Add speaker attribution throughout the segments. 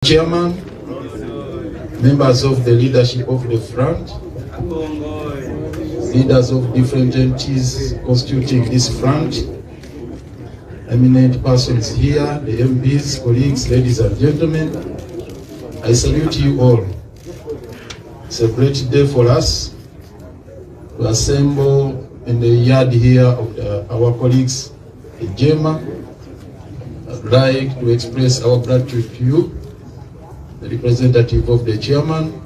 Speaker 1: Chairman, members of the leadership of the front, leaders of different entities constituting this front, eminent persons here, the MPs, colleagues, ladies and gentlemen, I salute you all. It's a great day for us to assemble in the yard here of our colleagues, the JEMA. I'd like to express our gratitude to you, the representative of the chairman,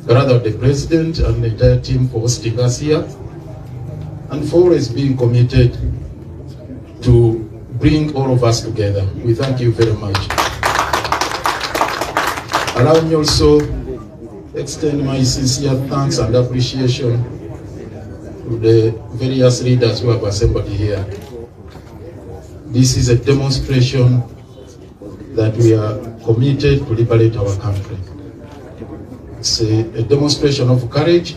Speaker 1: rather the president and the entire team for hosting us here, and for always being committed to bring all of us together. We thank you very much. Allow me also extend my sincere thanks and appreciation to the various leaders who have assembled here. This is a demonstration that we are committed to liberate our country. It's a demonstration of courage,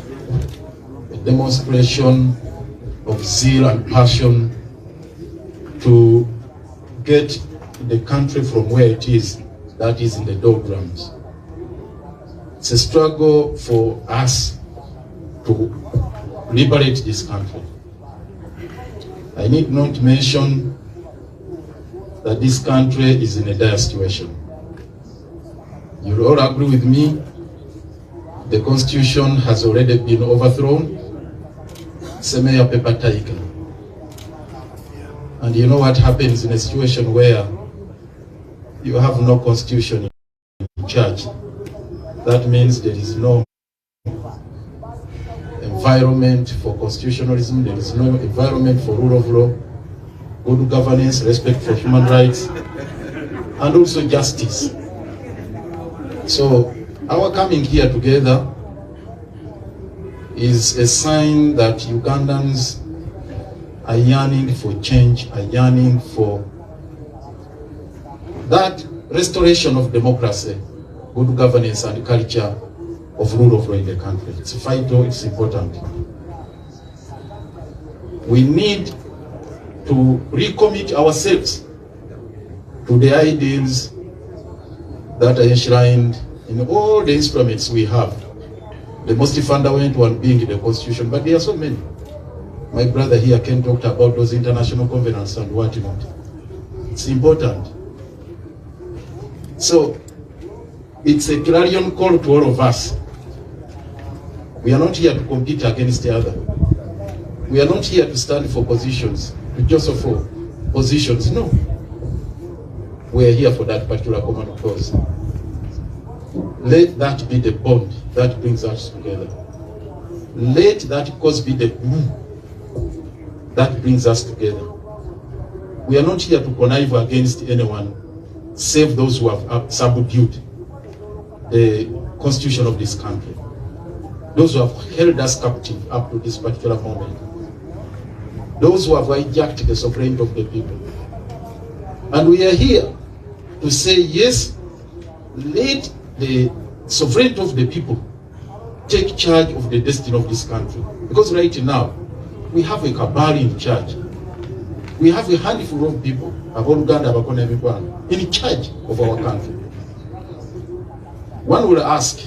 Speaker 1: a demonstration of zeal and passion to get the country from where it is, that is in the doldrums. It's a struggle for us to liberate this country. I need not mention that this country is in a dire situation. You'll all agree with me, the constitution has already been overthrown. Semeya paper tiger. And you know what happens in a situation where you have no constitution in charge? That means there is no environment for constitutionalism, there is no environment for rule of law, good governance, respect for human rights, and also justice. So our coming here together is a sign that Ugandans are yearning for change, are yearning for that restoration of democracy, good governance and culture of rule of law in the country. It's vital, it's important. We need to recommit ourselves to the ideals that are enshrined in all the instruments we have. The most fundamental one being the Constitution, but there are so many. My brother here can talk about those international covenants and what not. It's important. So, it's a clarion call to all of us. We are not here to compete against the other. We are not here to stand for positions, to just for positions, no. We are here for that particular common cause. Let that be the bond that brings us together. Let that cause be the glue that brings us together. We are not here to connive against anyone, save those who have subdued the constitution of this country. Those who have held us captive up to this particular moment. Those who have hijacked the sovereignty of the people. And we are here to say, yes, let the sovereignty of the people take charge of the destiny of this country. Because right now, we have a cabal in charge. We have a handful of people in charge of our country. One will ask,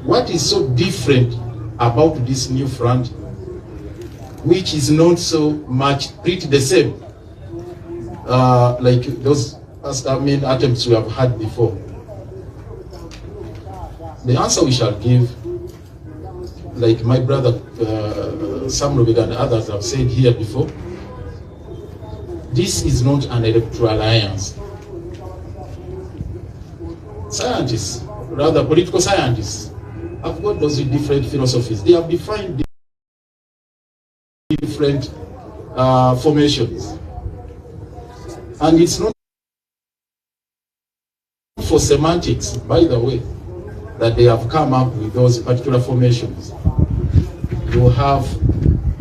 Speaker 1: what is so different about this new front, which is not so much pretty the same, like those attempts we have had before? The answer we shall give, like my brother Sam Lubega and others have said here before, this is not an electoral alliance. Scientists, rather political scientists, have got those different philosophies. They have defined different formations. And it's not for semantics, by the way, that they have come up with those particular formations. You have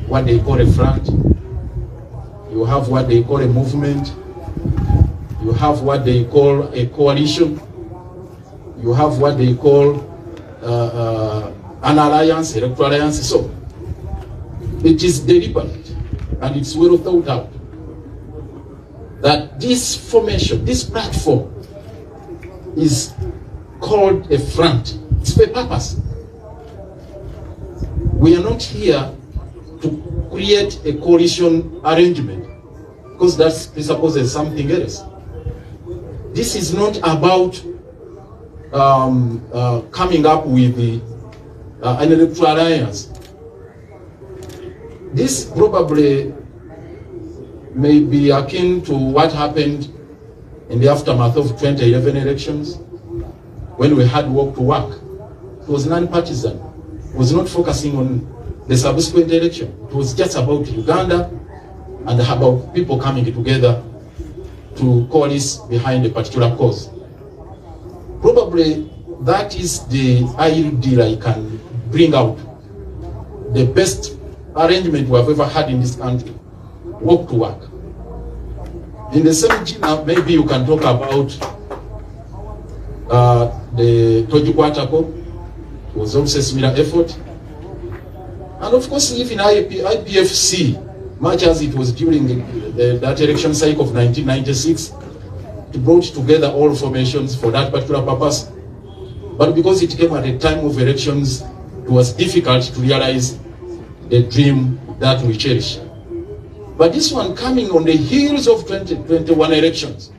Speaker 1: what they call a front, you have what they call a movement, you have what they call a coalition, you have what they call an alliance, electoral alliance. So it is deliberate and it's well thought out that this formation, this platform, is called a front. It's for a purpose. We are not here to create a coalition arrangement, because that presupposes something else. This is not about coming up with an electoral alliance. This probably may be akin to what happened in the aftermath of 2011 elections, when we had Walk to Work. It was non-partisan. It was not focusing on the subsequent election. It was just about Uganda and about people coming together to coalesce behind a particular cause. Probably that is the ideal I can bring out. The best arrangement we have ever had in this country. Walk to Work. In the same genus, maybe you can talk about the Tojikwatako. It was also a similar effort. And of course, even IPFC, much as it was during that election cycle of 1996, it brought together all formations for that particular purpose. But because it came at a time of elections, it was difficult to realize the dream that we cherish. But this one coming on the heels of 2021 elections,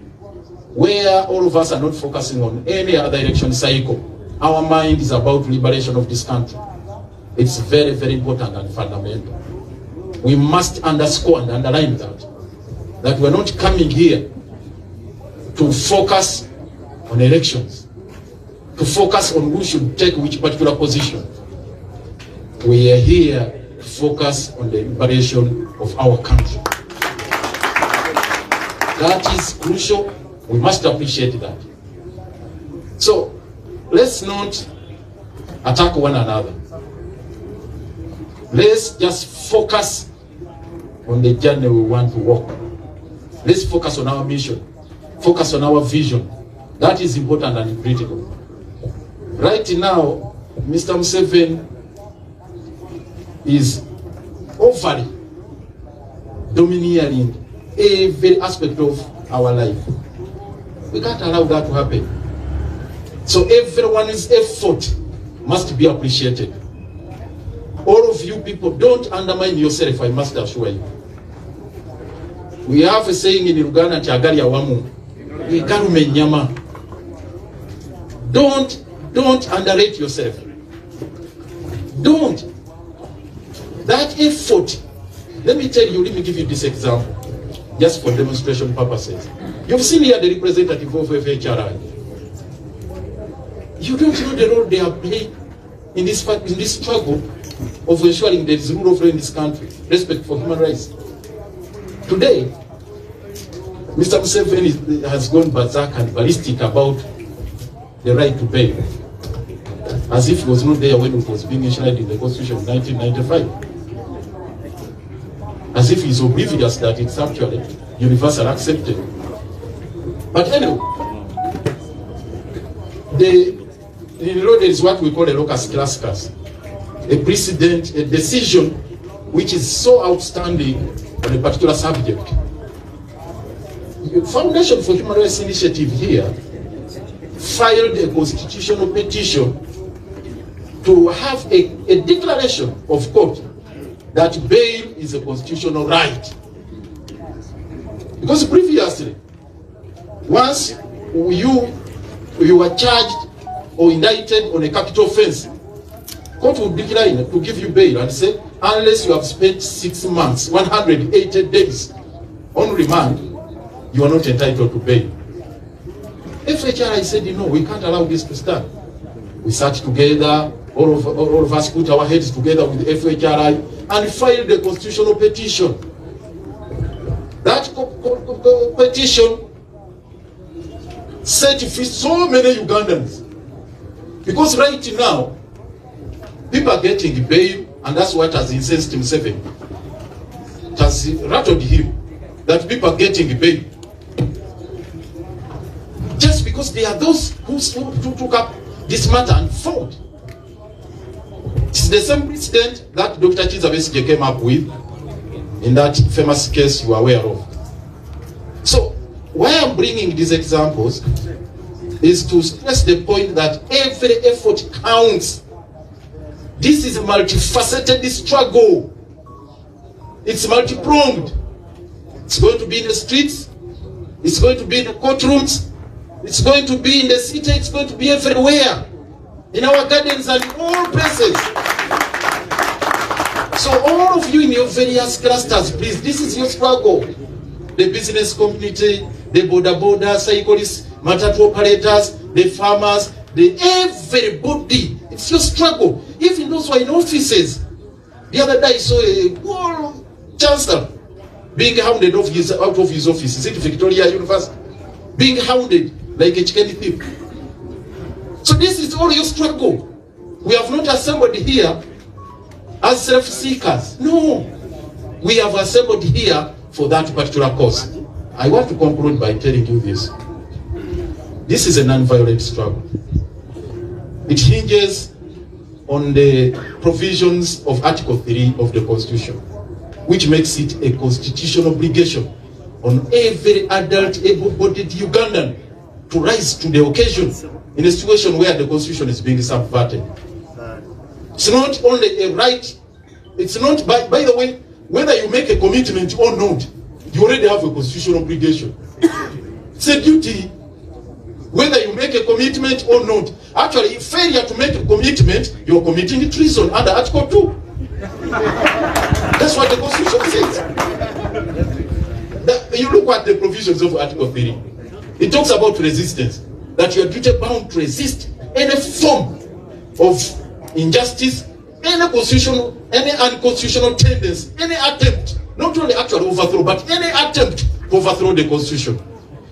Speaker 1: where all of us are not focusing on any other election cycle, our mind is about liberation of this country. It's very, very important and fundamental. We must underscore and underline that we're not coming here to focus on elections, to focus on who should take which particular position. We are here to focus on the liberation of our country. That is crucial. We must appreciate that. So let's not attack one another. Let's just focus on the journey we want to walk. Let's focus on our mission. Focus on our vision. That is important and critical. Right now, Mr. Museveni is overly domineering every aspect of our life. We can't allow that to happen. So everyone's effort must be appreciated. All of you people, don't undermine yourself, I must assure you. We have a saying in Uganda, Chagali Awamu, Ikarume Nyama. Don't underrate yourself. Don't. That effort, let me tell you, let me give you this example, just for demonstration purposes. You've seen here the representative of FHRI. You don't know the role they are playing in this struggle of ensuring there is rule of law in this country, respect for human rights. Today, Mr. Museveni has gone berserk and ballistic about the right to bail, as if he was not there when it was being enshrined in the Constitution of 1995. As if he's oblivious that it's actually universal accepted. But anyway, in law there is what we call a locus classicus, a precedent, a decision which is so outstanding on a particular subject. The Foundation for Human Rights Initiative here filed a constitutional petition to have a declaration of court that bail is a constitutional right. Because previously, once you were charged or indicted on a capital offense, court would decline to give you bail and say, unless you have spent 6 months, 180 days on remand, you are not entitled to bail. FHRI said, no, we can't allow this to stand. We sat together, all of us put our heads together with the FHRI and filed a constitutional petition. That petition set free so many Ugandans. Because right now, people are getting bail, and that's what has incensed Museveni. It has rattled him that people are getting bail. Just because they are those who took up this matter and fought. It's the same precedent that Dr. Kizza Besigye came up with in that famous case you are aware of. So, why I'm bringing these examples is to stress the point that every effort counts. This is a multifaceted struggle. It's multi-pronged. It's going to be in the streets. It's going to be in the courtrooms. It's going to be in the city. It's going to be everywhere. In our gardens and all places. So all of you in your various clusters, please, this is your struggle. The business community, the border cyclists, matatu operators, the farmers, everybody. It's your struggle. Even those who are in offices. The other day I saw a chancellor being hounded out of his office. Is it Victoria University? Being hounded like a chicken thief. So this is all your struggle. We have not assembled here as self-seekers. No. We have assembled here for that particular cause. I want to conclude by telling you this. This is a non-violent struggle. It hinges on the provisions of Article 3 of the Constitution, which makes it a constitutional obligation on every adult able-bodied Ugandan to rise to the occasion in a situation where the Constitution is being subverted. It's not only a right, it's not, by the way, whether you make a commitment or not, you already have a constitutional obligation. It's a duty, whether you make a commitment or not. Actually, if failure to make a commitment, you're committing treason under Article 2. That's what the Constitution says. You look at the provisions of Article 3. It talks about resistance, that you are duty bound to resist any form of injustice, any unconstitutional tendency, any attempt, not only actual overthrow, but any attempt to overthrow the Constitution.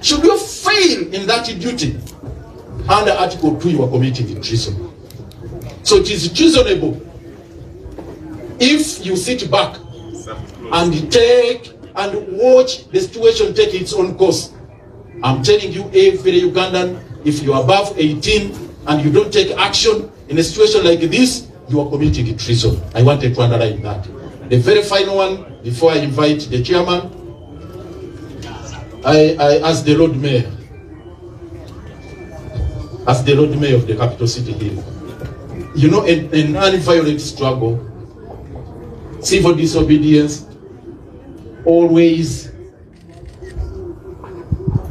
Speaker 1: Should you fail in that duty, under Article 2, you are committing treason. So it is treasonable if you sit back and take and watch the situation take its own course. I'm telling you, every Ugandan, if you are above 18 and you don't take action in a situation like this, you are committing treason. I wanted to underline that. The very final one, before I invite the chairman, I as the Lord Mayor, of the capital city here, you know, a non-violent struggle, civil disobedience, always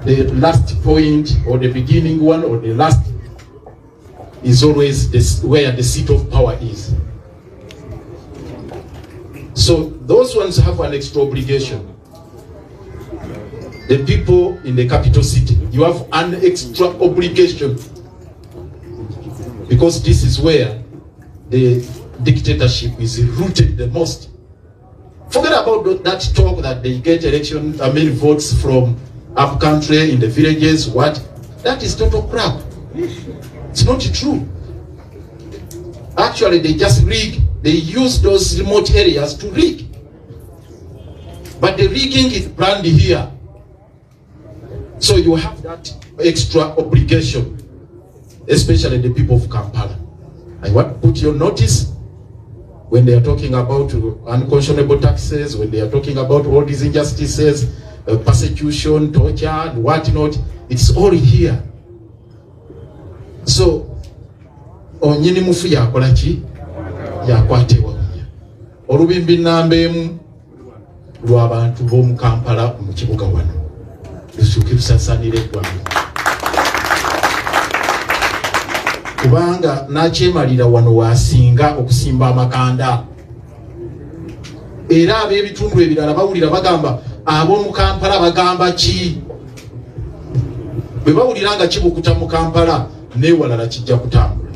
Speaker 1: the last point or the beginning one or the last is always this, where the seat of power is. So those ones have an extra obligation. The people in the capital city, you have an extra obligation, because this is where the dictatorship is rooted the most. Forget about that talk that they get votes from up country in the villages. What? That is total crap. It's not true. Actually, they just rig. They use those remote areas to rig. But the rigging is planned here. So you have that extra obligation, especially the people of Kampala. I want to put your notice when they are talking about unconscionable taxes, when they are talking about all these injustices, persecution, torture, and whatnot. It's all here. So, onyini mufu yakola ki? Yakwatibwa. Olubimbi nnamba emu lw'abantu b'omu Kampala mu kibuga wano. Lusooke lusasanire eggwanga. Kubanga nakyemalira wano waasinga okusimba amakanda. Era ab'ebitundu ebirala bawulira bagamba ab'omu Kampala bagamba ki? Bwe bawulira nga kibukuta mu Kampala, n'ewalala kijja kutambula.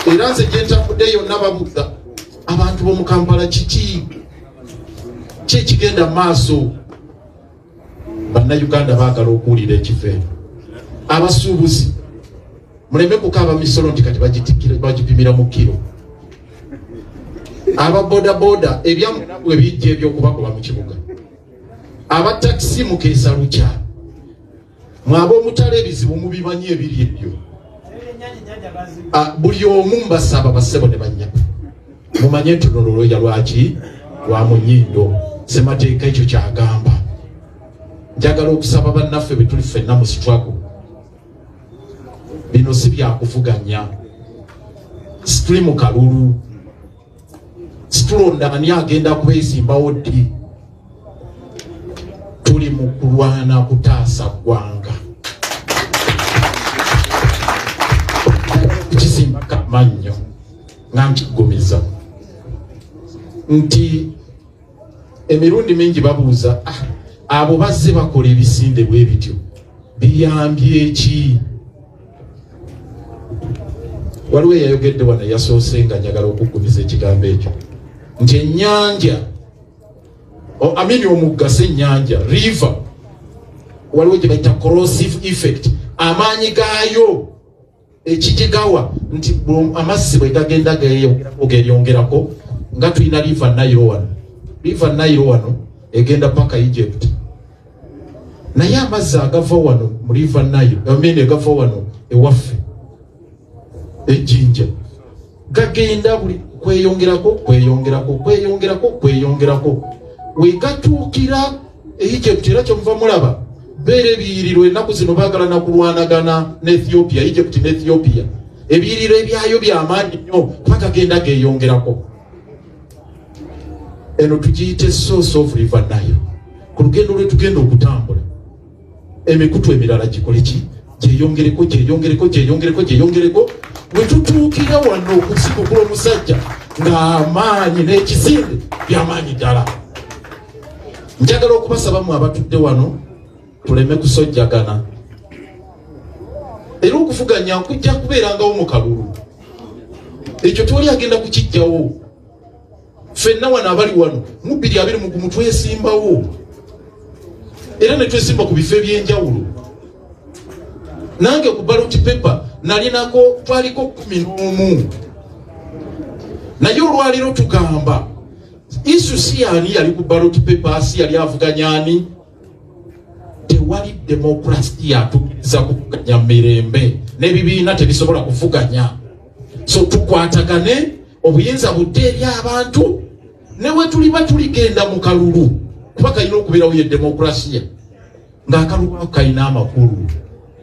Speaker 1: Era nze gye ntambudde yonna babuuza abantu b'omu Kampala kiki ekigenda mu maaso. Bannayuganda baagala okuwulira ekifeero. Abasuubuzi muleme kukaaba misolo nti kati bagipimira mu kiro. Aba boda ebyamuwe bijja ebyokubakuba mu kibuga. Aba taxi mukeesa lukya. Mwaba omutala ebizibu mubimanyi ebiri ebyo. Buli omu mbasaba bassebo ne bannyapa. Mumanye nti olwo lwaki lwa munyindo. Ssemateeka ekyo kyagamba. njagala okusaba bannaffe bwe tuli ffenna mu struggle. Bino si byakuvuganya. Situli mu kalulu. Situlonda ani agenda kwesimbawo ddi. Tuli mu kulwana kutaasa ggwanga. Ekizimba kamannyo nga nkigumiza nti emirundi mingi babuuza abo bazze bakola ebisinde bwe bityo biyambye ki? Waliwo yayogedde wano yasoose nga njagala okugumiza ekigambo ekyo nti ennyanja amini omugga si ennyanja river waliwo gye bayita corrosive effect, amaanyi gaayo ekijigawa nti amazzi bwe gagenda geeyongerako nga tulina river Nile wano egenda paka Egypt, naye amazzi agava wano mu river Nile egava wano ewaffe ejjinja gagenda buli kweyongerako wegatuukira Egypt. Era kyomuva mulaba beere ebiyiriro ennaku zino baagala nakulwanagana ne Ethiopia, Egypt ne Ethiopia, ebiyiriro ebyayo byamaanyi nnyo kuba gagenda geeyongerako. Eno tugiyite source of river Nile. Ku lugendo lwe tugenda okutambula emikutu emirala gikole ki? Gyeyongereko bwe tutuukira wano okusikukula omusajja ng'amaanyi n'ekisinde byamaanyi ddala. Njagala okubasabamu abatudde wano tuleme kusojjagana. Era okuvuganya kujja kubeerangawo mu kalulu. Ekyo tewali agenda kukijjawo. Ffenna wano abali wano mu 2021 twesimbawo. Era ne twesimba ku bifo eby'enjawulo. Nange ku ballot paper nalinako twaliko 11. Naye olwaliro tugamba isu si ani yali ku ballot paper, si yali avuganya ani. Tewali demokrasi yatukkiriza kuvuganya mirembe n'ebibiina tebisobola kuvuganya. So tukwatagane obuyinza budde eri abantu newe tuliba tuligenda mu kalulu kuba kayina okubeerawo ye demokrasiya ng'akalulu kayina amakulu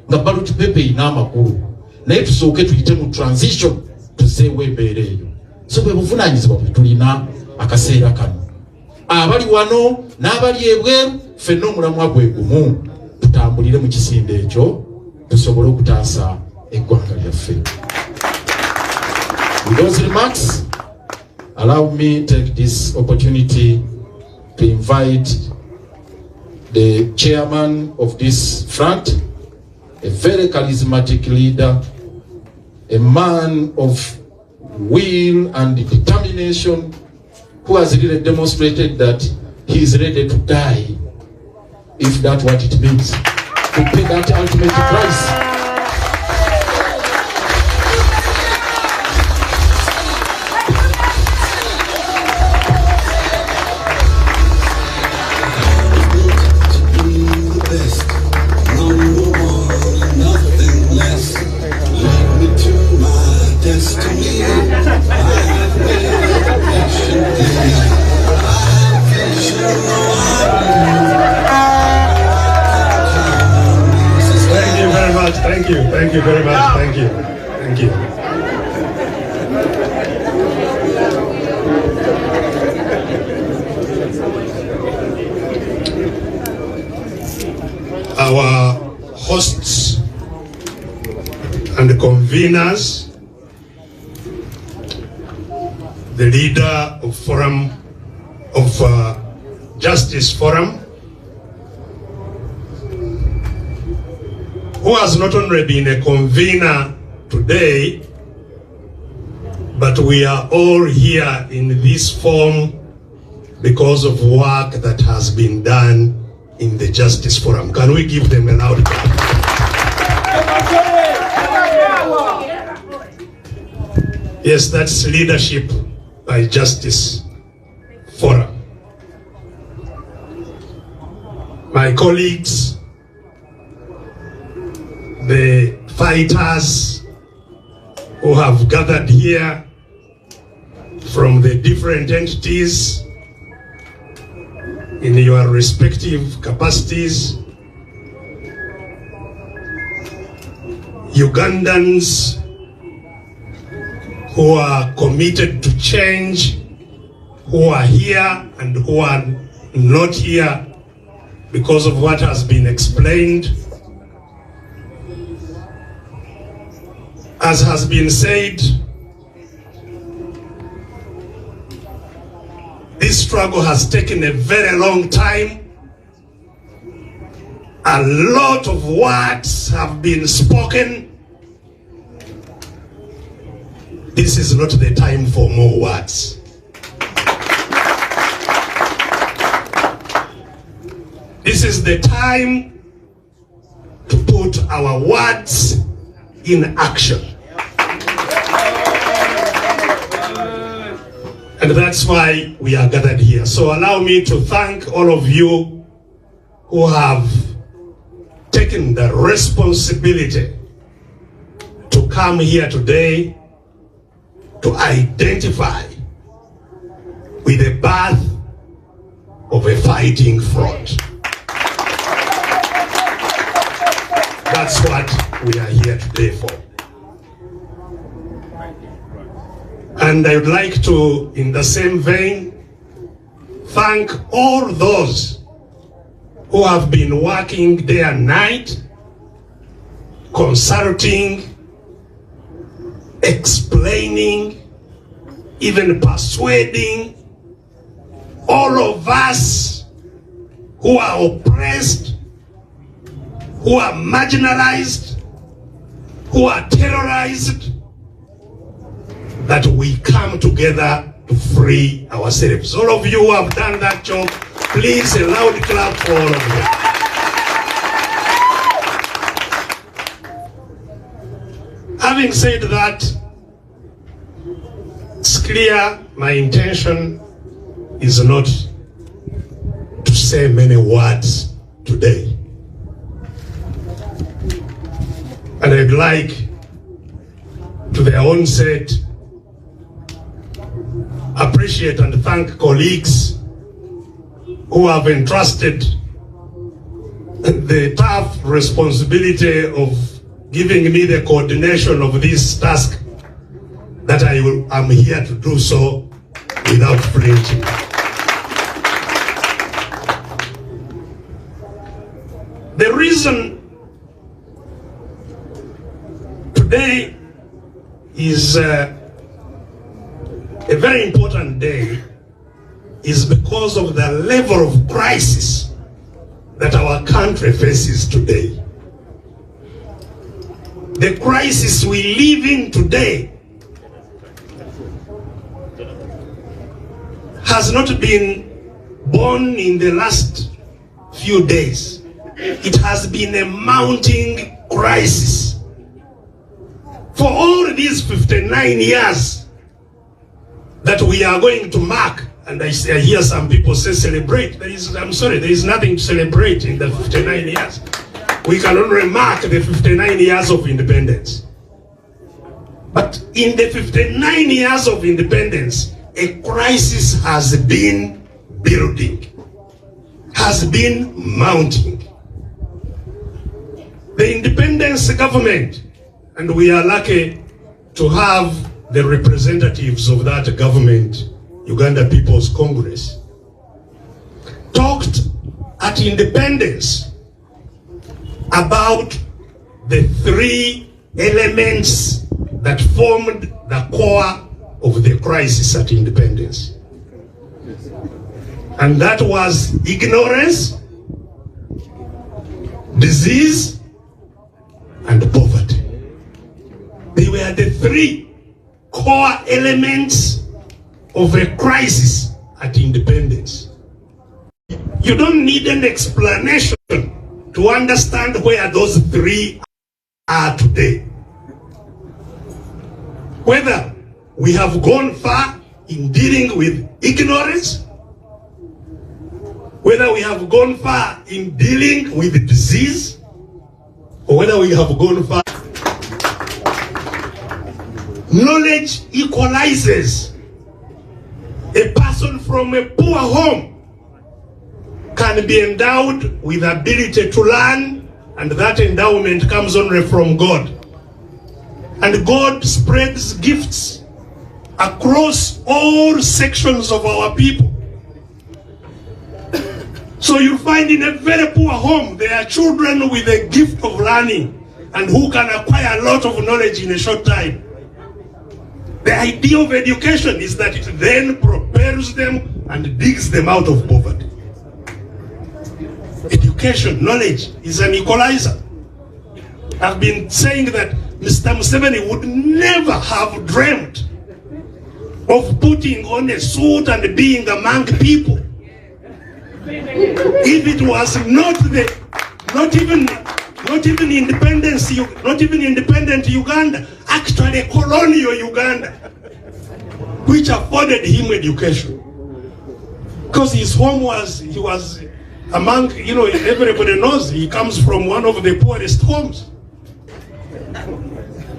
Speaker 1: nga ballot paper ina amakulu naye tusooke tuyite mu transition tuzeewo embeera eyo. So bwe buvunaanyizibwa bwe tulina akaseera kano. Abali wano n'abali ebweru ffenna omulamwa gwe gumu, tutambulire mu kisinde ekyo tusobole okutaasa eggwanga lyaffe. With those remarks, allow me to take this opportunity to invite the chairman of this front, a very charismatic leader, a man of will and determination, who has really demonstrated that he is ready to die, if that's what it means, to pay that ultimate price.
Speaker 2: Thank you very much. Thank you. Our hosts and conveners, the leader of Justice Forum, who has not only been a convener today, but we are all here in this form because of work that has been done in the Justice Forum. Can we give them a loud clap? Yes, that's leadership by Justice Forum. My colleagues, the fighters who have gathered here from the different entities in your respective capacities, Ugandans who are committed to change, who are here and who are not here because of what has been explained. As has been said, this struggle has taken a very long time. A lot of words have been spoken. This is not the time for more words. This is the time to put our words in action. And that's why we are gathered here. So allow me to thank all of you who have taken the responsibility to come here today to identify with the birth of a fighting front. That's what we are here today for. And I would like to, in the same vein, thank all those who have been working day and night, consulting, explaining, even persuading all of us who are oppressed, who are marginalized, who are terrorized, that we come together to free ourselves. All of you who have done that job, please a loud clap for all of you. Having said that, it's clear my intention is not to say many words today. And I'd like to the onset appreciate and thank colleagues who have entrusted the tough responsibility of giving me the coordination of this task, that I'm here to do so without flinching. The reason today is a very important day is because of the level of crisis that our country faces today. The crisis we live in today has not been born in the last few days. It has been a mounting crisis. For all these 59 years that we are going to mark, and I hear some people say celebrate. I'm sorry, there is nothing to celebrate in the 59 years. We can only mark the 59 years of independence. But in the 59 years of independence, a crisis has been building, has been mounting. The independence government, and we are lucky to have the representatives of that government, Uganda People's Congress, talked at independence about the three elements that formed the core of the crisis at independence. And that was ignorance, disease, and poverty. They were the three core elements of a crisis at independence. You don't need an explanation to understand where those three are today. Whether we have gone far in dealing with ignorance, whether we have gone far in dealing with disease, or whether we have gone far. Knowledge equalizes. A person from a poor home can be endowed with ability to learn, and that endowment comes only from God. And God spreads gifts across all sections of our people. So you find in a very poor home, there are children with a gift of learning and who can acquire a lot of knowledge in a short time. The idea of education is that it then propels them and digs them out of poverty. Education, knowledge, is an equalizer. I've been saying that Mr. Museveni would never have dreamt of putting on a suit and being among people if it was not even independent Uganda, actually colonial Uganda, which afforded him education. Because his home he was among, everybody knows he comes from one of the poorest homes.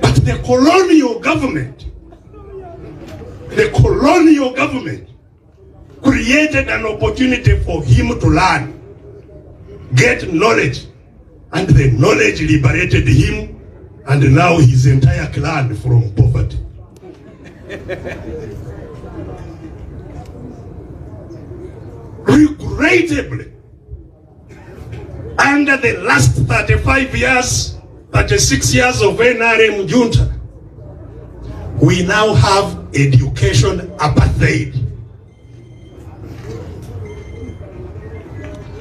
Speaker 2: But the colonial government created an opportunity for him to learn, get knowledge, and the knowledge liberated him, and now his entire clan from poverty. Regrettably, under the last 36 years of NRM junta, we now have education apartheid.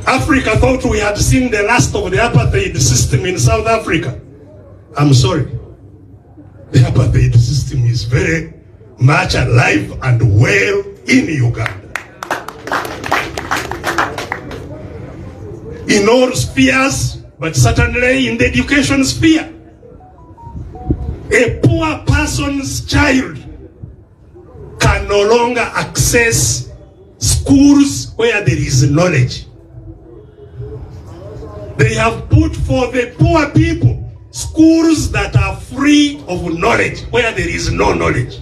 Speaker 2: Africa thought we had seen the last of the apartheid system in South Africa. I'm sorry. The apartheid system is very much alive and well in Uganda. In all spheres, but certainly in the education sphere. A poor person's child can no longer access schools where there is knowledge. They have put for the poor people schools that are free of knowledge, where there is no knowledge.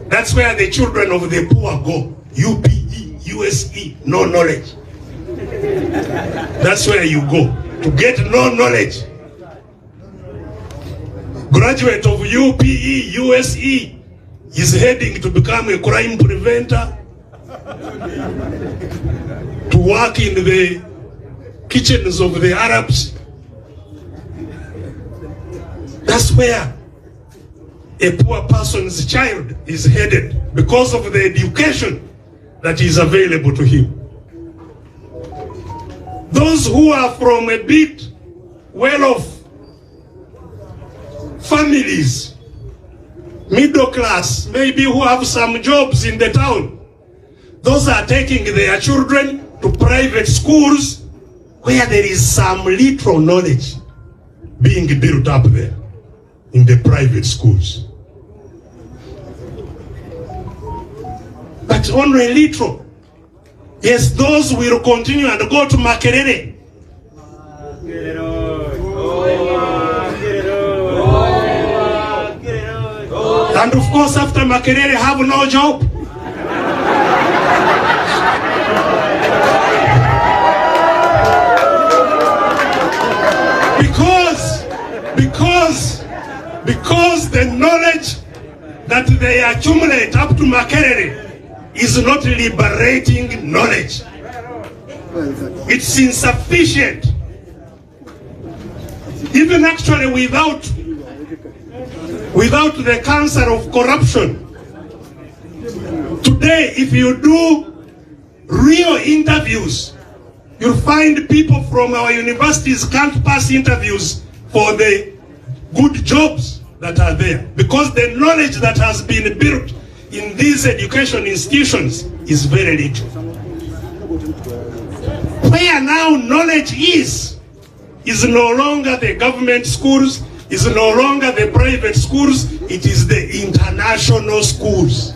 Speaker 2: That's where the children of the poor go. UPE, USE, no knowledge. That's where you go to get no knowledge. Graduate of UPE, USE is heading to become a crime preventer, to work in the kitchens of the Arabs. That's where a poor person's child is headed because of the education that is available to him. Those who are from a bit well-off families, middle class, maybe who have some jobs in the town, those are taking their children to private schools where there is some little knowledge being built up there in the private schools. But only little. Yes, those will continue and go to Makerere. And of course, after Makerere, have no job. Because the knowledge that they accumulate up to Makerere is not liberating knowledge. It's insufficient. Even actually without the cancer of corruption. Today, if you do real interviews, you'll find people from our universities can't pass interviews for the good jobs that are there, because the knowledge that has been built in these education institutions is very little. Where now knowledge is no longer the government schools, is no longer the private schools, it is the international schools.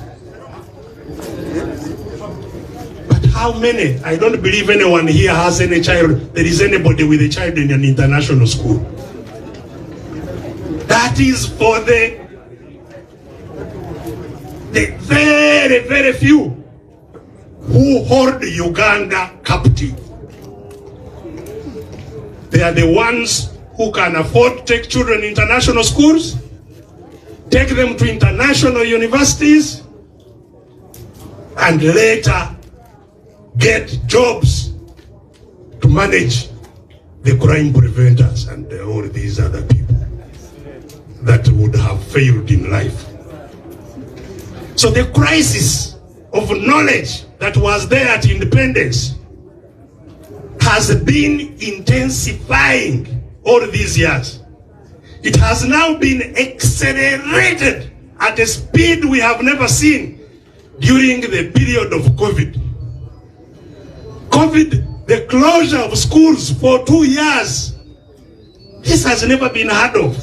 Speaker 2: But how many? I don't believe anyone here has any child, there is anybody with a child in an international school. That is for the very, very few who hold Uganda captive. They are the ones who can afford to take children to international schools. take them to international universities, and later get jobs to manage the crime preventers and all these other people that would have failed in life. So the crisis of knowledge that was there at independence has been intensifying all these years. It has now been accelerated at a speed we have never seen during the period of COVID. COVID, the closure of schools for 2 years, this has never been heard of.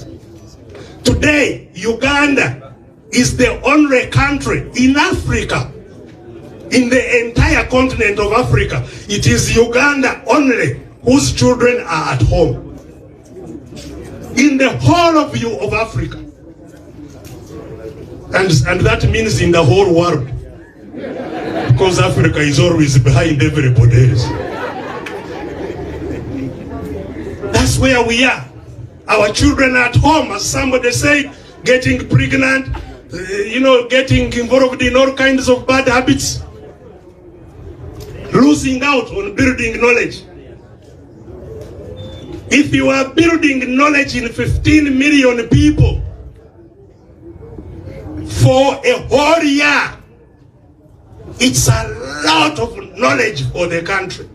Speaker 2: Today, Uganda is the only country in Africa, in the entire continent of Africa, it is Uganda only whose children are at home. In the whole of Africa. And that means in the whole world. Because Africa is always behind everybody else. That's where we are. Our children are at home, as somebody said, getting pregnant, getting involved in all kinds of bad habits, losing out on building knowledge. If you are building knowledge in 15 million people for a whole year, it's a lot of knowledge for the country.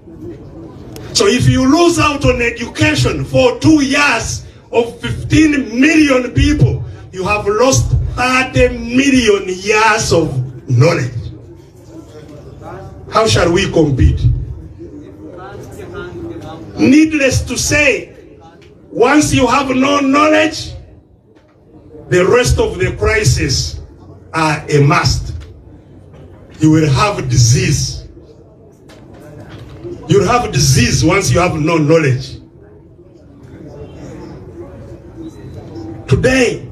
Speaker 2: So if you lose out on education for 2 years of 15 million people, you have lost 30 million years of knowledge. How shall we compete? Needless to say, once you have no knowledge, the rest of the crises are a must. You will have disease. You'll have disease once you have no knowledge. Today,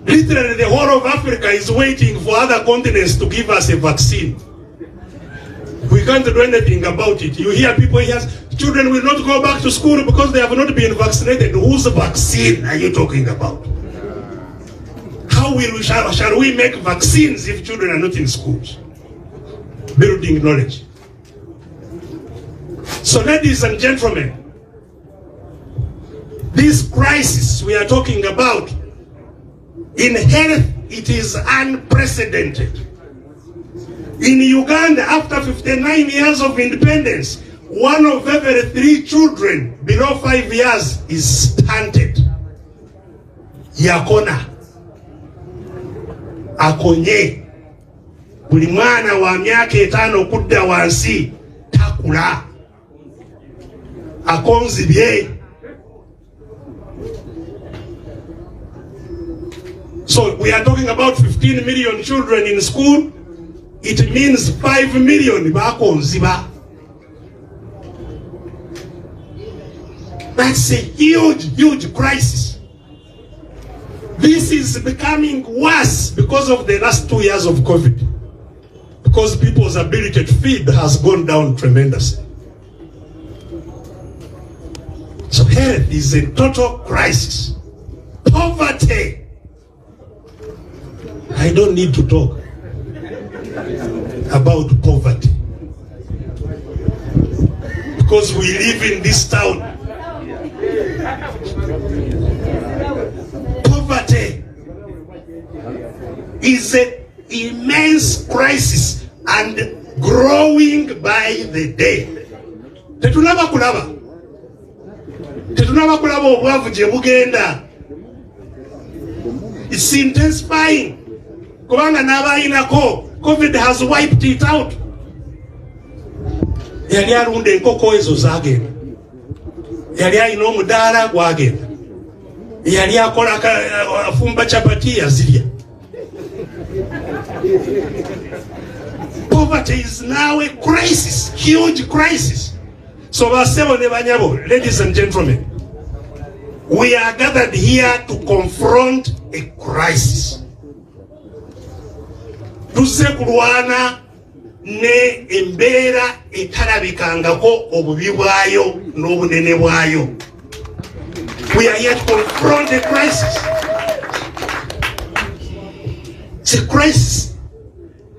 Speaker 2: literally the whole of Africa is waiting for other continents to give us a vaccine. We can't do anything about it. You hear people here, children will not go back to school because they have not been vaccinated. Whose vaccine are you talking about? Shall we make vaccines if children are not in schools? Building knowledge. So ladies and gentlemen, this crisis we are talking about, in health, it is unprecedented. In Uganda, after 59 years of independence, 1 of every 3 children below 5 years is stunted. Yakona. Akonye. Buli mwana wa myaka 5 kudda wansi takula. Akonzibye. So we are talking about 15 million children in school. It means 5 million bakonziba. That's a huge crisis. This is becoming worse because of the last 2 years of COVID. Because people's ability to feed has gone down tremendously. So health is a total crisis. Poverty. I don't need to talk about poverty. Because we live in this town. Poverty is an immense crisis and growing by the day. Tetunaba kulaba obwavu gye bugenda. It's intensifying. Kubanga n'abayinako COVID has wiped it out. Yali alunda enkoko ezo zagenda. Yali alina omudaala gwagenda. Yali akola afumba chapati yazirya. Poverty is now a crisis, huge crisis. So basebo ne banyabo, ladies and gentlemen, we are gathered here to confront a crisis. Tuzze kulwana ne embeera etalabikangako obubi bwayo n'obunene bwayo. We are here to confront a crisis. It's a crisis.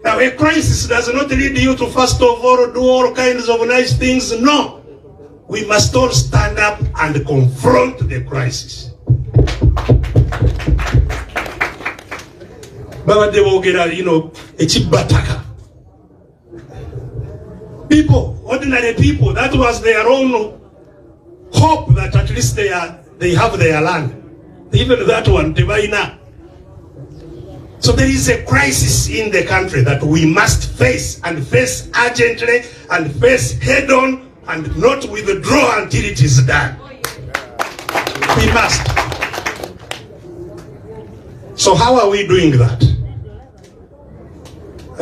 Speaker 2: Now, a crisis does not lead you to first of all do all kinds of nice things. No. We must all stand up and confront the crisis. Baba Dewogera, Echibataka. People, ordinary people, that was their own hope that at least they have their land. Even that one, Tebaina. So there is a crisis in the country that we must face, and face urgently, and face head on, and not withdraw until it is done. We must. So how are we doing that?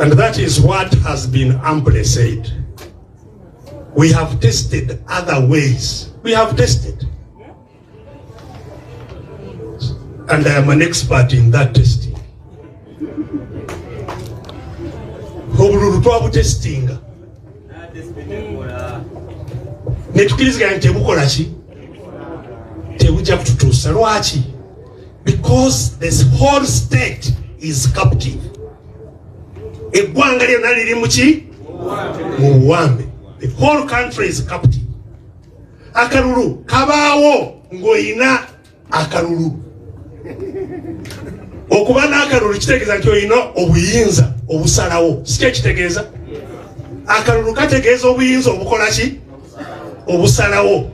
Speaker 2: And that is what has been amply said. We have tested other ways. We have tested. And I am an expert in that testing. Obululu twabutestinga. Netukiriziganya nti tebukola ki? Tebujja kututuusa. Lwaki? Because this whole state is captive. Eggwanga lyonna liri mu ki? Mu buwambe. The whole country is captive. Akalulu kabaawo ng'oyina akalulu. Okuba n'akalulu kitegeeza nti oyina obuyinza obusalawo. Si kitegeeza? Akalulu kategeeza obuyinza obukola ki? Obusalawo.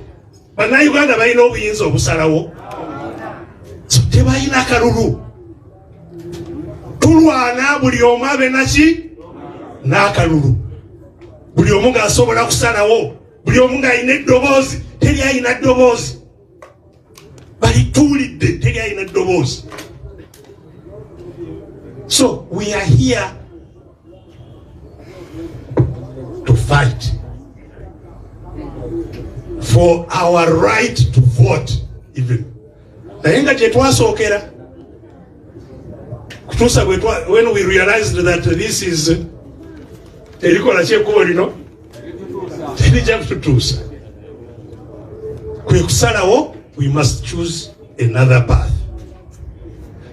Speaker 2: Bannayuganda balina obuyinza obusalawo. So tebalina kalulu. Tulwana buli omu abe naki? N'akalulu. Buli omu ng'asobola kusalawo. Buli omu ng'alina eddoboozi. Teri alina ddoboozi. Balituulidde teri alina ddoboozi. So we are here to fight for our right to vote even. Naye nga gye twasookera kutuusa when we realized that this is terikola kyekkubo lino terijja kututuusa. Kwe kusalawo, we must choose another path.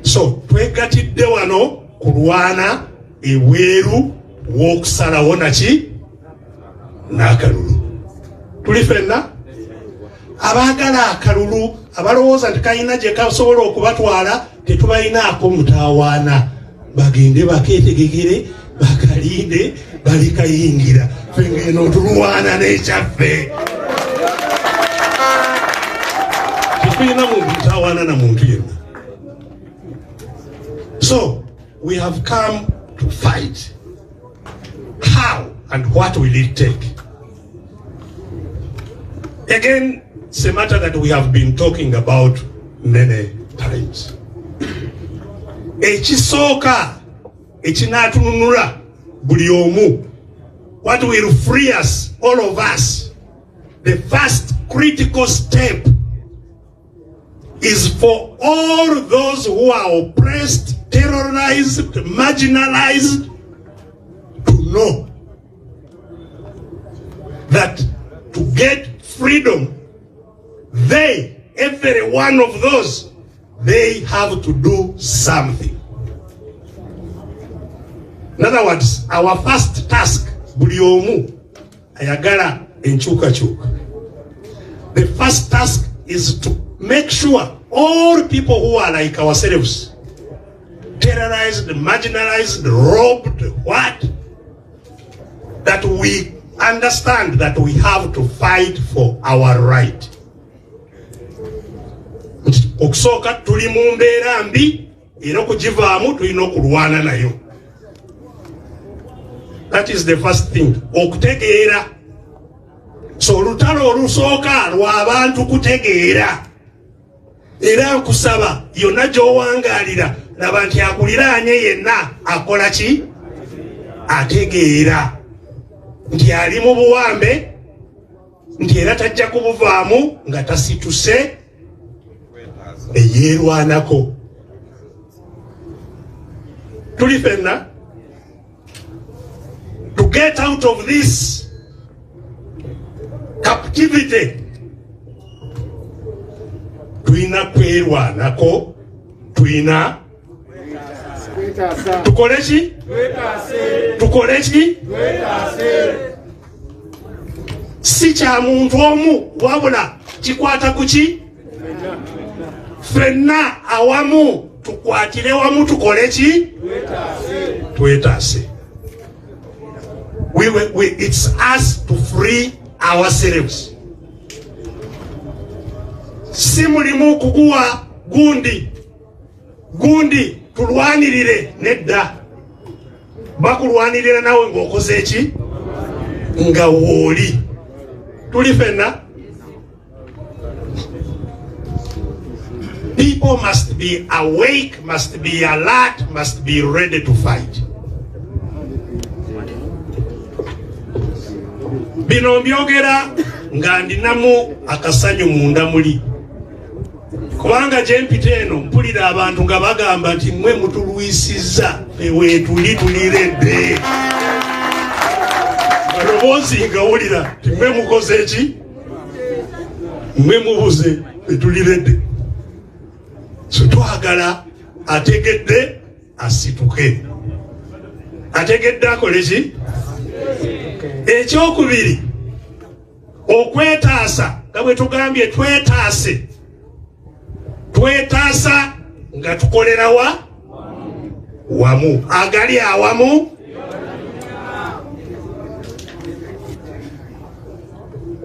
Speaker 2: So twegatidde wano kulwana ebweru w'okusalawo naki? N'akalulu. Tuli ffenna abaagala akalulu, abalowooza nti kalina gye kasobola okubatwala, tetubalinaako mutaawaana. Bagende bakeetegekere, bakalinde, balikayingira. Ffe ng'eno tulwana n'ekyaffe. Tetulina muntu mutaawaana na muntu yenna. So we have come to fight. How and what will it take? Again, it's a matter that we have been talking about many times. Ekisooka ekinaatununula buli omu, what will free us, all of us, the first critical step is for all those who are oppressed, terrorized, marginalized, to know that to get freedom, they, every one of those, they have to do something. In other words, our first task, buli omu ayagala enkyukakyuka. The first task is to make sure all people who are like ourselves, terrorized, marginalized, robbed, that we understand that we have to fight for our right. Okusooka tuli mu mbeera mbi era okugivaamu tulina okulwana nayo. That is the first thing. Okutegeera. So olutalo olusooka lw'abantu kutegeera. Era nkusaba yonna gy'owangaalira laba nti akuliraanye yenna akola ki? Ategeera nti ali mu buwambe, nti era tajja kubuvaamu nga tasituse eyeerwanako. Tuli ffenna to get out of this captivity, tulina kwerwanako, tulina tukole ki? Tukole ki? Si kya muntu omu wabula kikwata ku ki? Ffenna awamu tukwatire wamu tukole ki? Twetaase. It's us to free ourselves. Si mulimu kukuwa gundi tulwanirire nedda. Bakulwanirira nawe ng'okoze ki? Nga wooli. Tuli ffenna. People must be awake, must be alert, must be ready to fight. Bino mbyogera nga ndinamu akasanyu munda muli. Kubanga gye mpita eno mpulira abantu nga bagamba nti mmwe mutulwisizza weetuli tuliredde. Baloboozi nga wulira nti mmwe mukoze ki? Mmwe mubuze wetuliredde. So twagala ategedde asituke. Ategedde akole ki? Ekyokubiri, okwetaasa nga bwe tugambye twetaase. Twetaasa nga tukolera wamu. Agali awamu.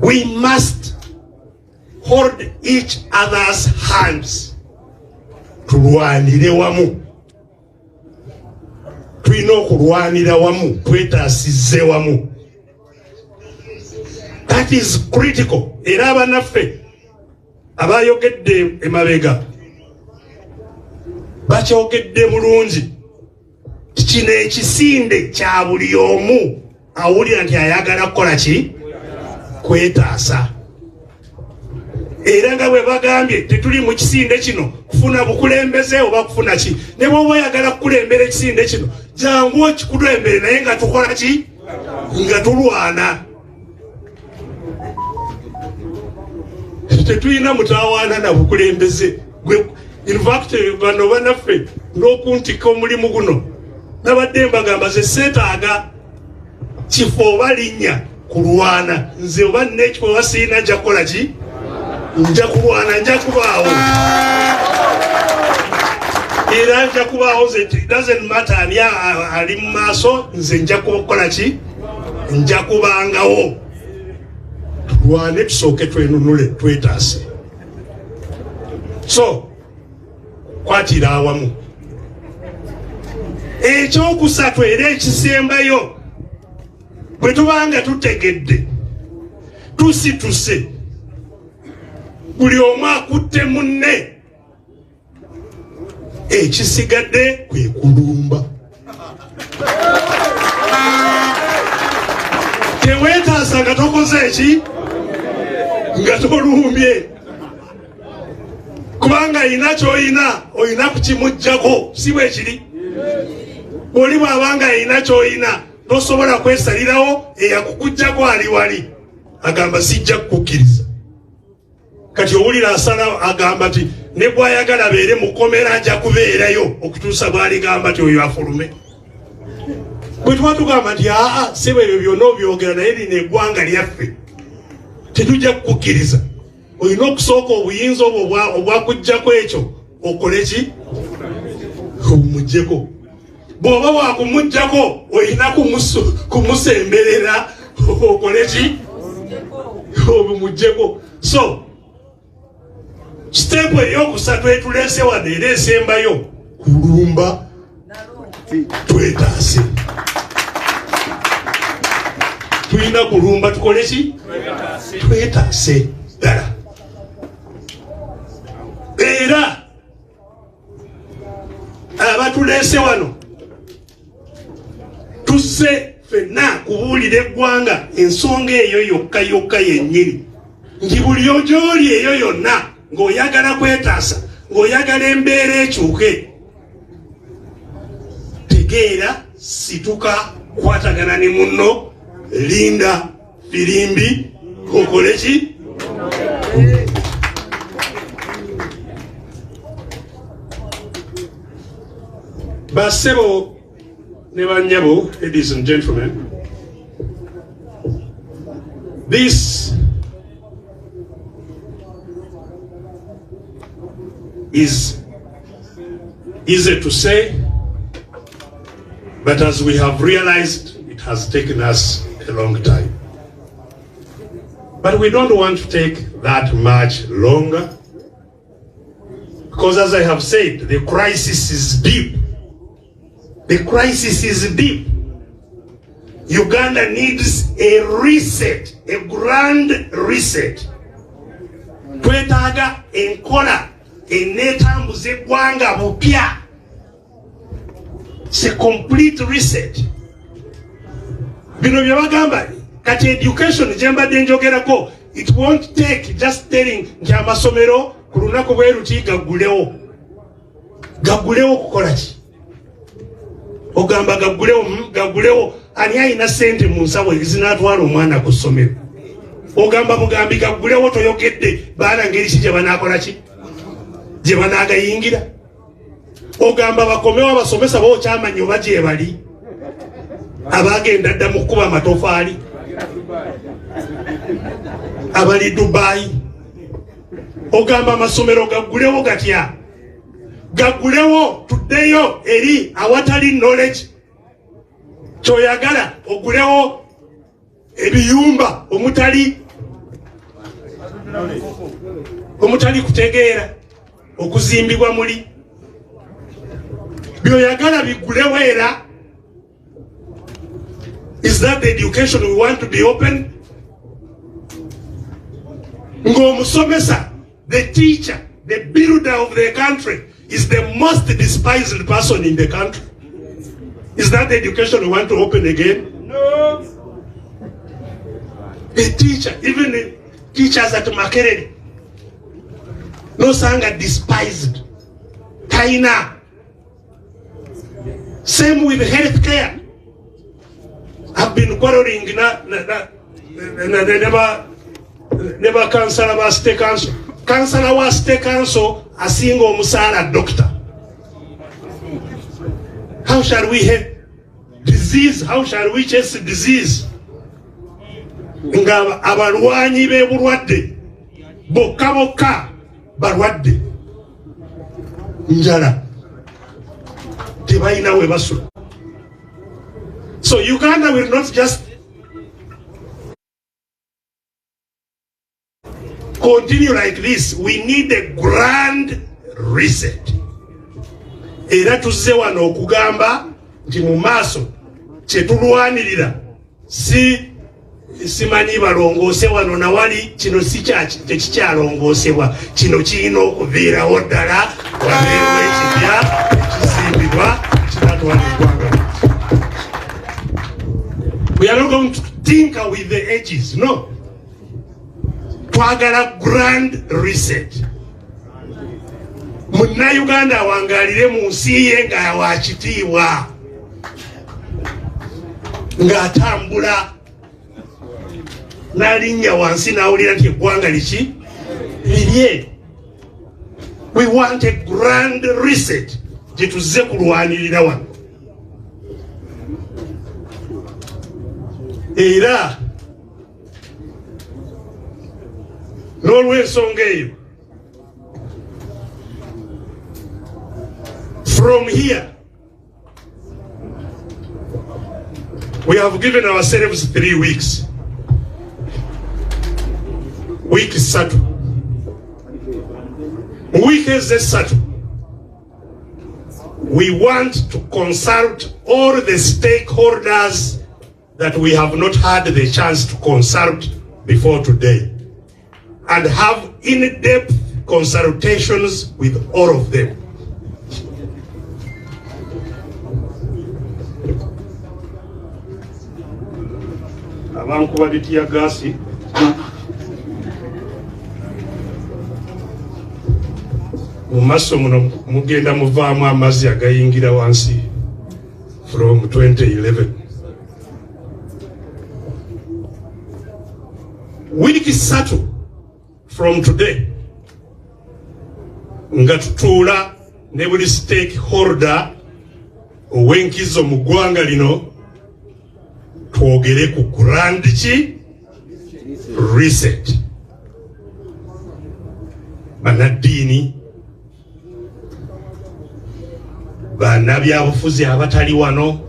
Speaker 2: We must hold each other's hands. Tulwanire wamu. Tulina okulwanira wamu. Twetaasize wamu. That is critical. Era abanaffe abayogedde emabega bakyogedde bulungi. Kino ekisinde kya buli omu awulira nti ayagala kukola ki? Kwetaasa. Era nga bwe bagambye tetuli mu kisinde kino kufuna bukulembeze oba kufuna ki. Ne bw'oba oyagala kukulembera ekisinde kino jangu okikulembere naye nga tukola ki? Nga tulwana. Tetulina mutawaana na bukulembeze. In fact, bano banaffe n'okuntika omulimu guno nabadde mbagamba ze seetaaga kifo oba linnya kulwana. Nze oba n'ekifo oba sirina nja kukola ki? Nja kulwana, nja kubaawo. Era nja kubaawo ze it doesn't matter ani ali mu maaso, nze nja kukola ki? Nja kubangawo. Tulwane tusooke twenunule twetaase. So kwatira awamu. Ekyokusatu era ekisembayo bwe tubanga tutegedde tusituse buli omu akutte munne ekisigadde kwe kulumba. Teweetaasa nga tokoze eki? Nga tolumbye. Kubanga alina ky'olina olina kukimuggyako, si bwe kiri? Bw'oli bw'abanga alina ky'olina tosobola kwesalirawo eyakukuggyako ali wali. Agamba sijja kukkiriza. Kati owulira asala agamba nti ne bw'ayagala abeere mu kkomera ajja kubeerayo okutuusa bw'aligamba nti oyo afulume. Bwe tuba tugamba nti si bwe ebyo byonna obyogera naye lino eggwanga lyaffe tetujja kukkiriza. Olina okusooka obuyinza obwo obwakuggyako ekyo okole ki? Obumuggyeko. Bw'oba bwakumuggyako olina kumusemberera okole ki? Obumuggyeko. So siteepu ey'okusatu etuleese wano era esembayo kulumba. Twetaase. Tulina kulumba tukole ki? Twetaase ddala. Era abatuleese wano tusse ffenna kubuulira eggwanga ensonga eyo yokka yokka yennyini nti buli gy'oli eyo yonna ng'oyagala kwetaasa, ng'oyagala embeera ekyuke, tegeera, situka, kwatagana ne munno, linda firimbi, okole ki? Basebo Nebanyabo, ladies and gentlemen, this is easy to say, but as we have realized, it has taken us a long time. But we don't want to take that much longer, because as I have said, the crisis is deep. The crisis is deep. Uganda needs a reset, a grand reset. Twetaaga enkola eneetambuza eggwanga bupya. It's a complete reset. Bino bye bagamba kati education gye mbadde njogerako, it won't take just telling nti amasomero ku lunaku bwe luti gaggulewo. Gaggulewo kukola ki? Ogamba gaggulewo ani ayina ssente mu nsawo ezinaatwala omwana ku ssomero. Ogamba bugambi gaggulewo toyogedde baana ngeri ki gye banaakola ki? Gye banaagayingira. Ogamba bakomewo abasomesa bookyamanyi oba gye bali abagenda dda mu kkuba amatofaali abali Dubai. Ogamba amasomero gaggulewo gatya? Gaggulewo tuddeyo eri awatali knowledge. Kyoyagala ogulewo ebiyumba omutali kutegeera okuzimbibwa muli. Byoyagala biggulewo era. Is that the education we want to be open? Ng'omusomesa, the teacher, the builder of the country, is the most despised person in the country. Is that the education we want to open again? No. A teacher, even the teachers at Makerere, no sanga despised. Taina. Same with healthcare. I've been quarreling never councillor wa state council. Councillor wa state council asinga omusaala doctor. How shall we have disease? How shall we chase disease? Nga abalwanyi b'ebulwadde bokka balwadde njala tebalina we basula. So Uganda will not just continue like this. We need a grand reset. Era tuzze wano okugamba nti mu maaso kye tulwanirira simanyi balongoose wano nawali kino tekikyalongoosebwa. Kino kirina okuviirawo ddala wabeewo ekipya ekizimbibwa kinatwala eggwanga. We are not going to tinker with the edges, no. Twagala grand reset. Munnayuganda awangalire mu nsi ye nga wakitiibwa, ng'atambula n'alinnya wansi n'awulira nti eggwanga liki lirye. We want a grand reset gye tuzze kulwanirira wano. Era n'olw'ensonga eyo, from here we have given ourselves 3 weeks. Week ssatu. Mu wiiki ez'essatu we want to consult all the stakeholders that we have not had the chance to consult before today, and have in-depth consultations with all of them. Abankuba litiya gasi mu maaso muno mugenda muvaamu amazzi agayingira wansi from 2011. Wiiki ssatu from today nga tutuula ne buli stakeholder ow'enkizo mu ggwanga lino twogere ku grand reset. Bannaddiini, bannabyabufuzi abatali wano,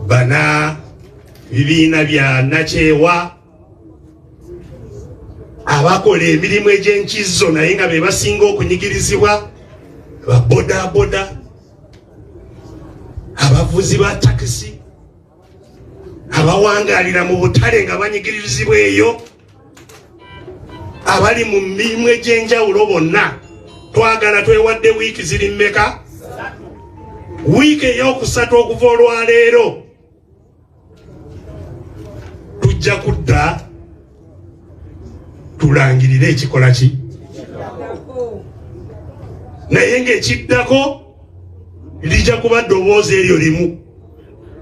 Speaker 2: bana bibiina bya nakyewa, abakola emirimu egy'enkizo naye nga be basinga okunyigirizibwa, babodaboda, abavuzi ba takisi, abawangaalira mu butale nga banyigirizibwa eyo, abali mu mirimu egy'enjawulo bonna. Twagala twewadde wiiki ziri mmeka? Wiiki ey'okusatu okuva olwaleero tujja kudda tulangirire ekikola ki, naye ng'ekiddako lijja kuba ddoboozi eryo limu,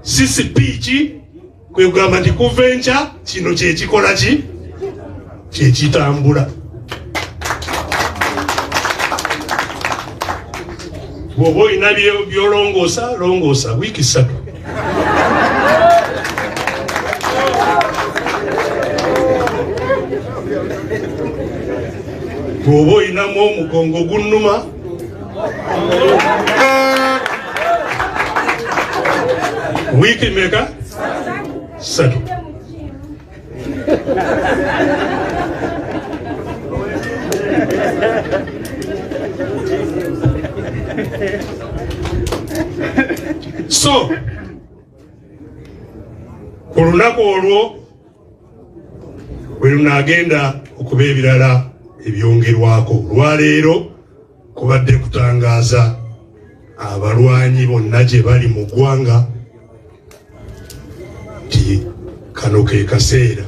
Speaker 2: si sipiiki, kwe kugamba nti kuva enkya kino kyekikola ki, kyekitambula. Bw'oba olina byolongoosa, longoosa wiiki 3. Bw'oba olinamu omugongo gunnuma, wiiki meka? 3. So ku lunaku olwo bwe lunaagenda okuba ebirala ebyongerwako, olwaleero kubadde kutangaaza abalwanyi bonna gye bali mu ggwanga nti kano ke kaseera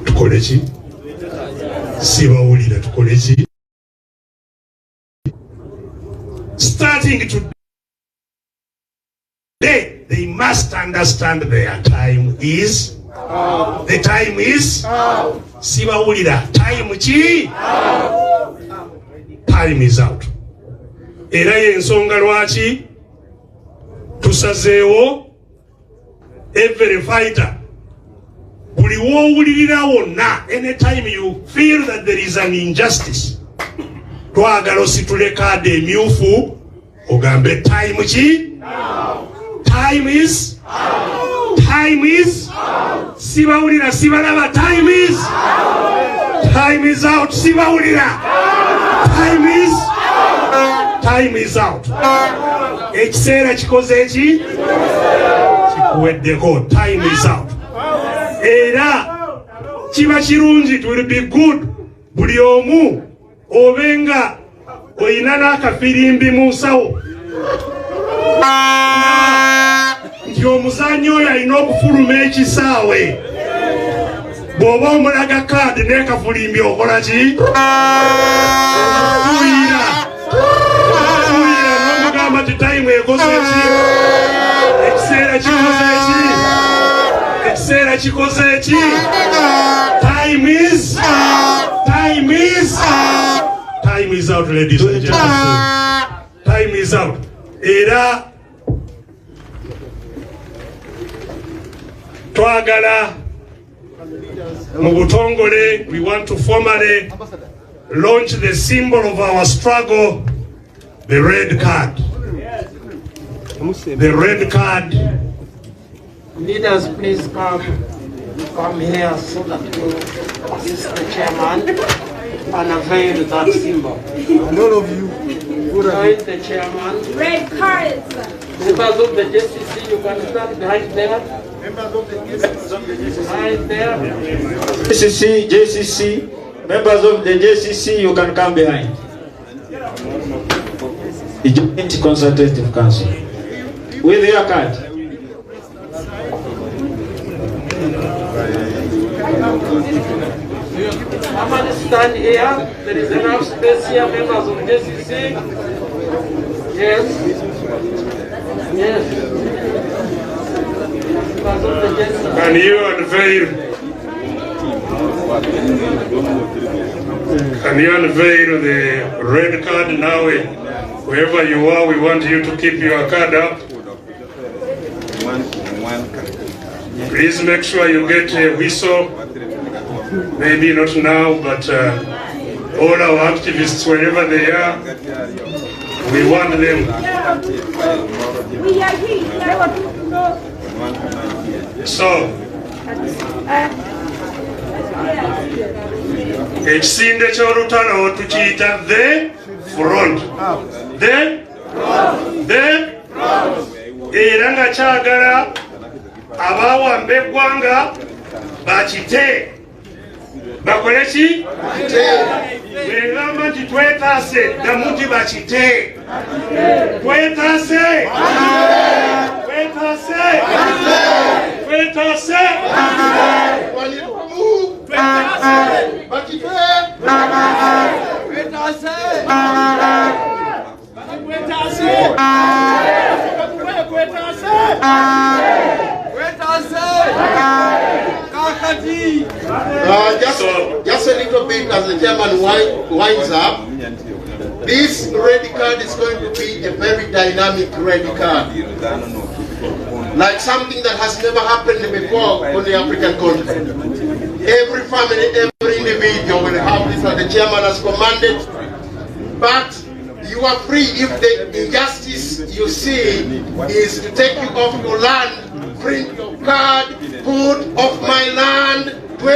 Speaker 2: tukole ki, sibawulira, tukole ki. Starting today, they must understand their time is out. The time is out. Sibawulira, time ki? Out. Time is out. Era y'ensonga lwaki tusazeewo every fighter, buli woowulirira wonna, anytime you feel that there is an injustice, twagala ositule kaadi emyufu ogambe time ki? Time is out. Time is out. Sibawulira, sibalaba, time is out. Time is out. Sibawulira, time is out. Time is out. Ekiseera kikoze eki? Kikuweddeko. Time is out. Era kiba kirungi, it will be good, buli omu obenga oyina n'akafirimbi mu nsawo nti omuzannyo oyo alina okufuluma ekisaawe. Bw'oba omulaga kaadi n'ekafulimbi okola ki? Omufuuyira n'omugamba ti tayimu ekoze eki? Ekiseera kikoze eki? Ekiseera kikoze eki? Time is out, ladies and gentlemen. Time is out. Era twagala mu butongole, we want to formally launch the symbol of our struggle, the red card. The red card.
Speaker 3: Leaders, please come here so that we assist the chairman and unveil that symbol.
Speaker 4: And all of you,
Speaker 3: join the chairman.
Speaker 5: Red cards.
Speaker 3: Members of the JCC, you can stand behind there.
Speaker 4: members of the JCC,
Speaker 3: Behind there.
Speaker 6: JCC, members of the JCC, you can come behind. The Joint Consultative Council. With your card.
Speaker 3: Somebody stand here. There is enough space here, members of JCC. Yes. Yes. Members of the JCC.
Speaker 2: Can you unveil Can you unveil the red card now? Wherever you are, we want you to keep your card up. Please make sure you get a whistle. Maybe not now, but all our activists, wherever they are, we want them. So, ekisinde ky'olutalo tukiyita the front. Era nga kyagala abawamba eggwanga bakite. Bakole ki? Bwengamba nti twetaase ddamu nti bakite. Twetaase.
Speaker 1: Just a little bit as the chairman winds up. This red card is going to be a very dynamic red card. Like something that has never happened before on the African continent. Every family, every individual will have this as the chairman has commanded. But you are free if the injustice you see is to take you off your land, print your card, put off my land, if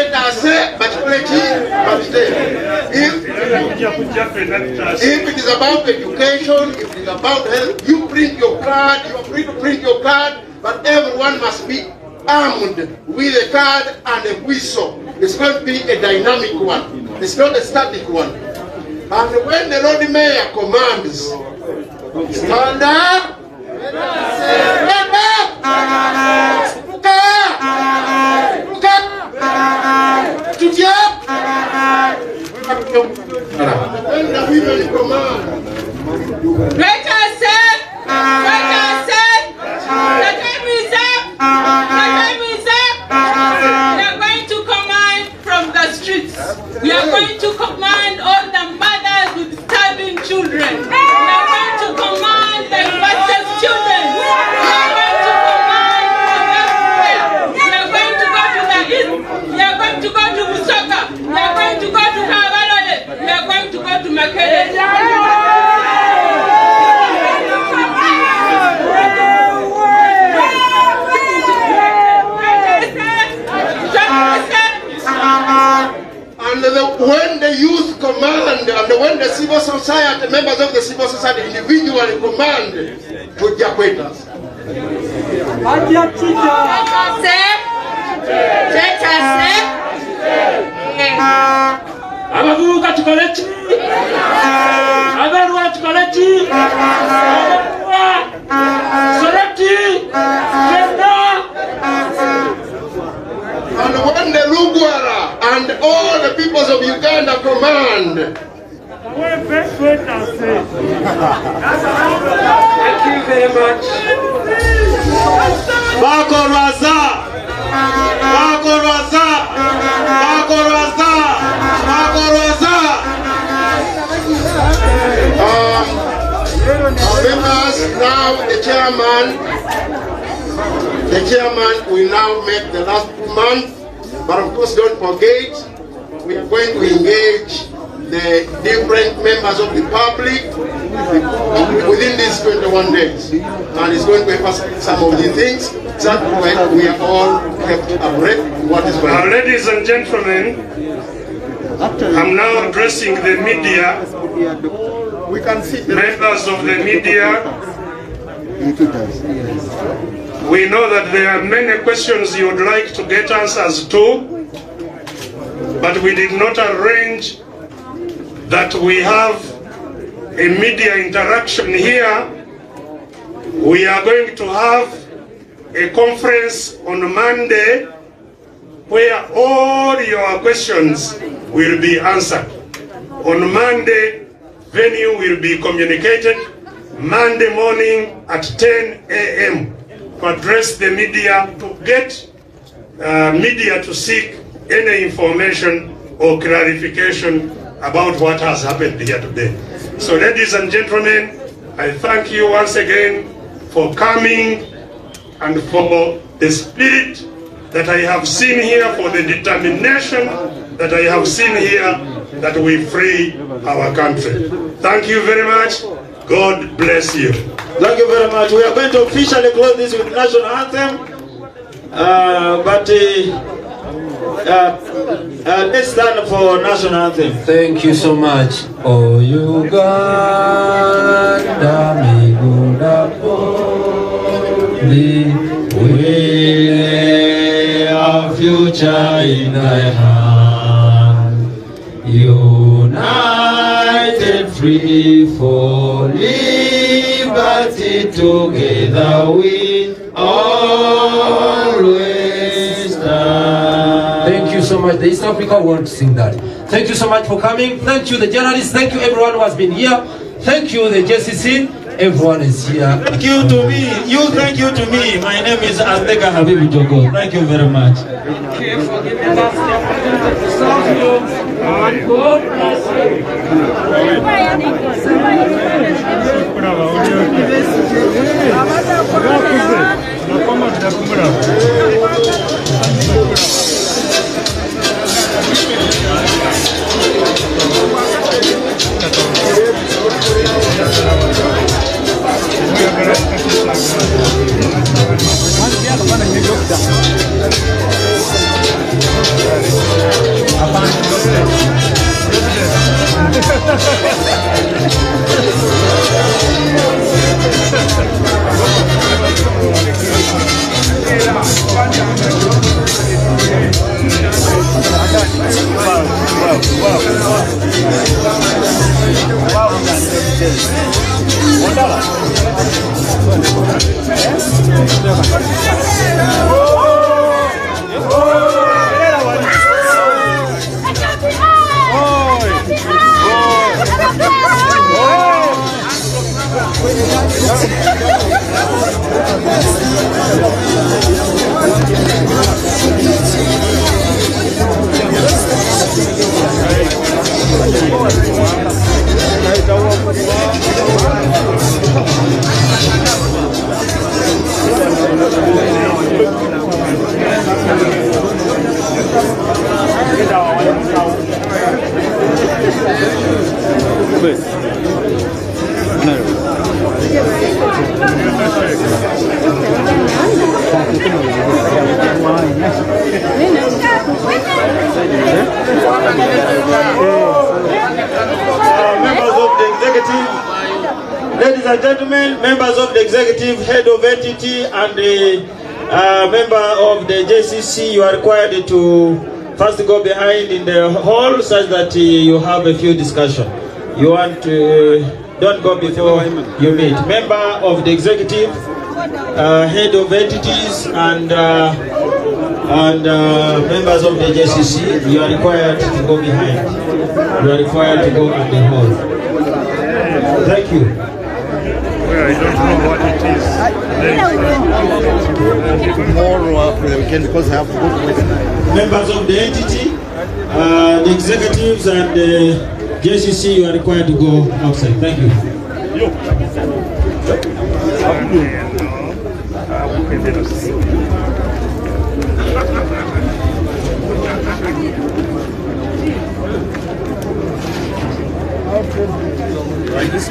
Speaker 1: it is about education, if it is about health, you print your card, you are free to print your card, but everyone must be armed with a card and a whistle. It's going to be a dynamic one. It's not a static one. And when the Lord Mayor commands, stand up, stand up, when the women command,
Speaker 5: let us say, the time is up, we are going to command from the streets. We are going to command all the mothers with starving children. We are going to command the pastors' children. We are going to command from everywhere. We are going to go to the east. We are going to go to Busoga. We are going to go to Kabalole. We are going to go to Makerere.
Speaker 1: When the youth command and when the civil society, members of the civil society individually command, tujja kwetaasa.
Speaker 6: Abavubuka tukole ki? Abalwa tukole ki?
Speaker 1: And when the Lugwara and all the peoples of Uganda command,
Speaker 3: Thank you very much.
Speaker 1: Members, now the chairman will now make the last command. But of course, don't forget, we are going to engage the different members of the public within these 21 days. And it's going to emphasize some of the things that we are all kept abreast of what is going on.
Speaker 2: Ladies and gentlemen, I'm now addressing the media,
Speaker 1: We can see
Speaker 2: members of the media. We know that there are many questions you would like to get answers to, but we did not arrange that we have a media interaction here. We are going to have a conference on Monday where all your questions will be answered. On Monday, venue will be communicated Monday morning at 10 a.m. to address the media, to get media to seek any information or clarification about what has happened here today. So ladies and gentlemen, I thank you once again for coming and for the spirit that I have seen here, for the determination that I have seen here, that we free our country. Thank you very much. God bless you.
Speaker 6: Thank you very much. We are going to officially close this with national anthem. Let's stand for national anthem.
Speaker 7: Thank you so much. Oh Uganda, Migunda Poli, we lay our future in thy hand. United, free for liberty, together we always stand. Thank you so much. The East Africa want to sing that. Thank you so much for coming. Thank you, the journalists. Thank you, everyone who has been here. Thank you, the JCC. Everyone is here.
Speaker 6: Thank you to me. You thank you to me. My name is Azteka Habibu Jogo. Thank you very much.
Speaker 3: Thank you for giving us the opportunity to serve you. And God
Speaker 6: Ladies and gentlemen, members of the executive, head of entity, and the member of the JCC, you are required to first go behind in the hall such that you have a few discussion. You want to don't go before you meet. Member of the executive, head of entities, and members of the JCC, you are required to go behind. You are required to go in the hall. Thank you.
Speaker 4: Well, I don't know what it is. Tomorrow after the weekend, because I have to go to work.
Speaker 6: Members of the entity, the executives, and the JCC, you are required to go outside. Thank you.
Speaker 4: This